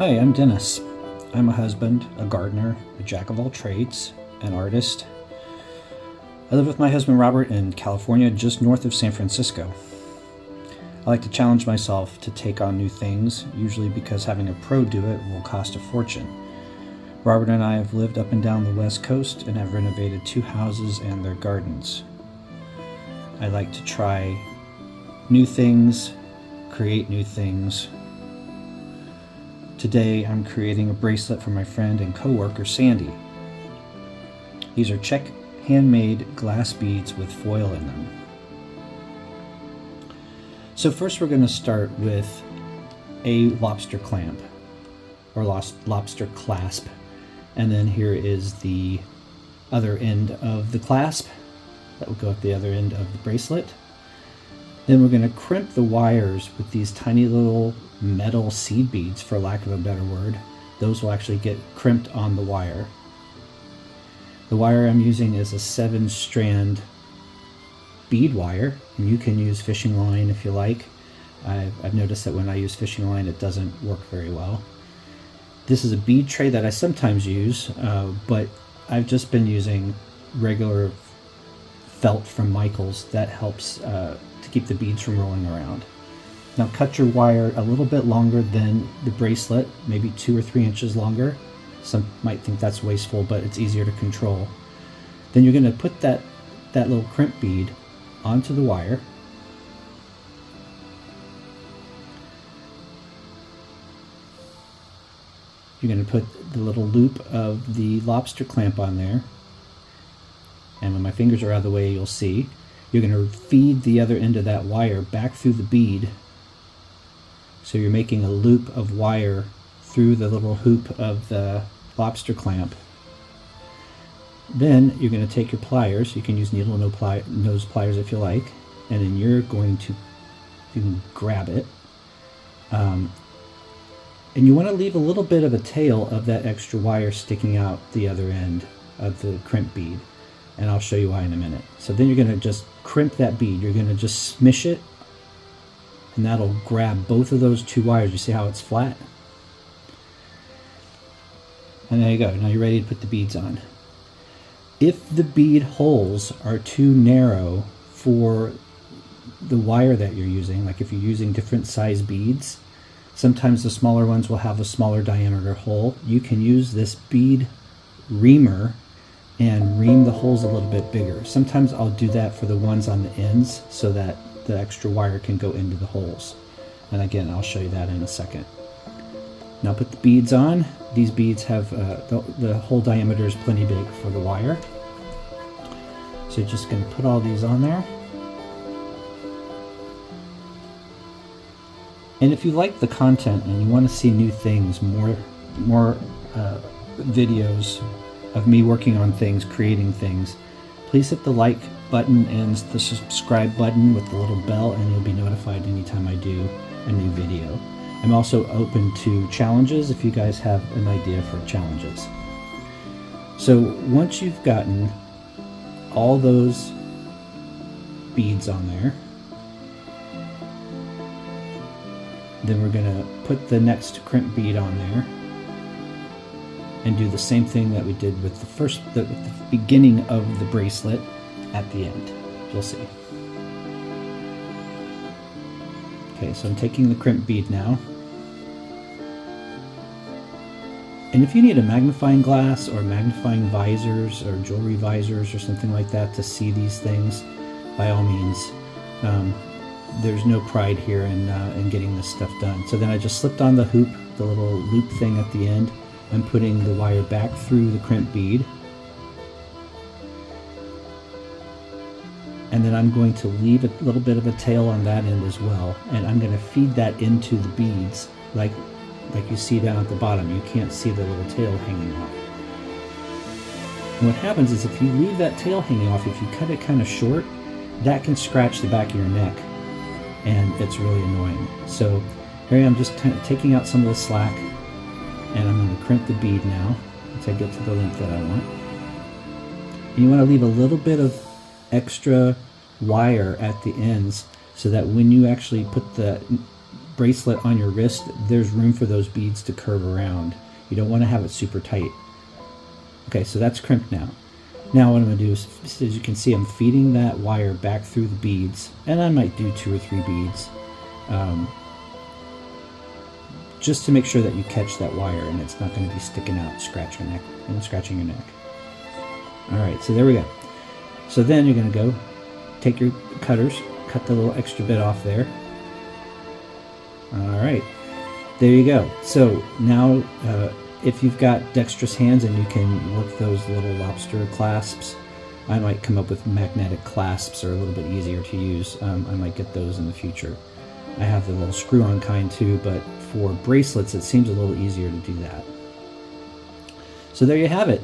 Hi, I'm Dennis. I'm a husband, a gardener, a jack of all trades, an artist. I live with my husband Robert in California, just north of San Francisco. I like to challenge myself to take on new things, usually because having a pro do it will cost a fortune. Robert and I have lived up and down the West Coast and have renovated 2 houses and their gardens. I like to try new things, create new things. Today I'm creating a bracelet for my friend and co-worker Sandy. These are Czech handmade glass beads with foil in them. So first we're going to start with a lobster clamp or lobster clasp, and then here is the other end of the clasp that will go at the other end of the bracelet. Then we're going to crimp the wires with these tiny little metal seed beads, for lack of a better word. Those will actually get crimped on the wire. The wire I'm using is a 7-strand bead wire, and you can use fishing line if you like. I've noticed that when I use fishing line it doesn't work very well. This is a bead tray that I sometimes use, but I've just been using regular felt from Michael's that helps to keep the beads from rolling around. Now cut your wire a little bit longer than the bracelet, maybe 2 or 3 inches longer. Some might think that's wasteful, but it's easier to control. Then you're going to put that little crimp bead onto the wire. You're going to put the little loop of the lobster clamp on there. And when my fingers are out of the way, you'll see. You're going to feed the other end of that wire back through the bead. So you're making a loop of wire through the little hoop of the lobster clamp. Then you're going to take your pliers. You can use needle nose pliers if you like. And then you're going to you can grab it. And you want to leave a little bit of a tail of that extra wire sticking out the other end of the crimp bead. And I'll show you why in a minute. So then you're going to just crimp that bead. You're going to just smish it, and that'll grab both of those 2 wires. You see how it's flat? And there you go. Now you're ready to put the beads on. If the bead holes are too narrow for the wire that you're using, like if you're using different size beads, sometimes the smaller ones will have a smaller diameter hole. You can use this bead reamer and ream the holes a little bit bigger. Sometimes I'll do that for the ones on the ends so that the extra wire can go into the holes. And again, I'll show you that in a second. Now put the beads on. These beads have, the hole diameter is plenty big for the wire. So you're just going to put all these on there. And if you like the content and you want to see new things, more videos of me working on things, creating things, please hit the like button and the subscribe button with the little bell, and you'll be notified anytime I do a new video. I'm also open to challenges if you guys have an idea for challenges. So once you've gotten all those beads on there, then we're going to put the next crimp bead on there and do the same thing that we did with the beginning of the bracelet at the end. You'll see. Okay, so I'm taking the crimp bead now. And if you need a magnifying glass or magnifying visors or jewelry visors or something like that to see these things, by all means. There's no pride here in getting this stuff done. So then I just slipped on the hoop, the little loop thing at the end. I'm putting the wire back through the crimp bead. And then I'm going to leave a little bit of a tail on that end as well. And I'm going to feed that into the beads like you see down at the bottom. You can't see the little tail hanging off. And what happens is if you leave that tail hanging off, if you cut it kind of short, that can scratch the back of your neck. And it's really annoying. So here I am just taking out some of the slack. And I'm going to crimp the bead now once I get to the length that I want. And you want to leave a little bit of extra wire at the ends so that when you actually put the bracelet on your wrist, there's room for those beads to curve around. You don't want to have it super tight. Okay, so that's crimped now. Now what I'm going to do is, as you can see, I'm feeding that wire back through the beads, and I might do 2 or 3 beads, just to make sure that you catch that wire and it's not going to be sticking out, scratching your neck. All right, so there we go. So then you're going to go take your cutters, cut the little extra bit off there. All right, there you go. So now, if you've got dexterous hands and you can work those little lobster clasps, I might come up with magnetic clasps, are a little bit easier to use. I might get those in the future. I have the little screw-on kind too, but for bracelets it seems a little easier to do that. So there you have it.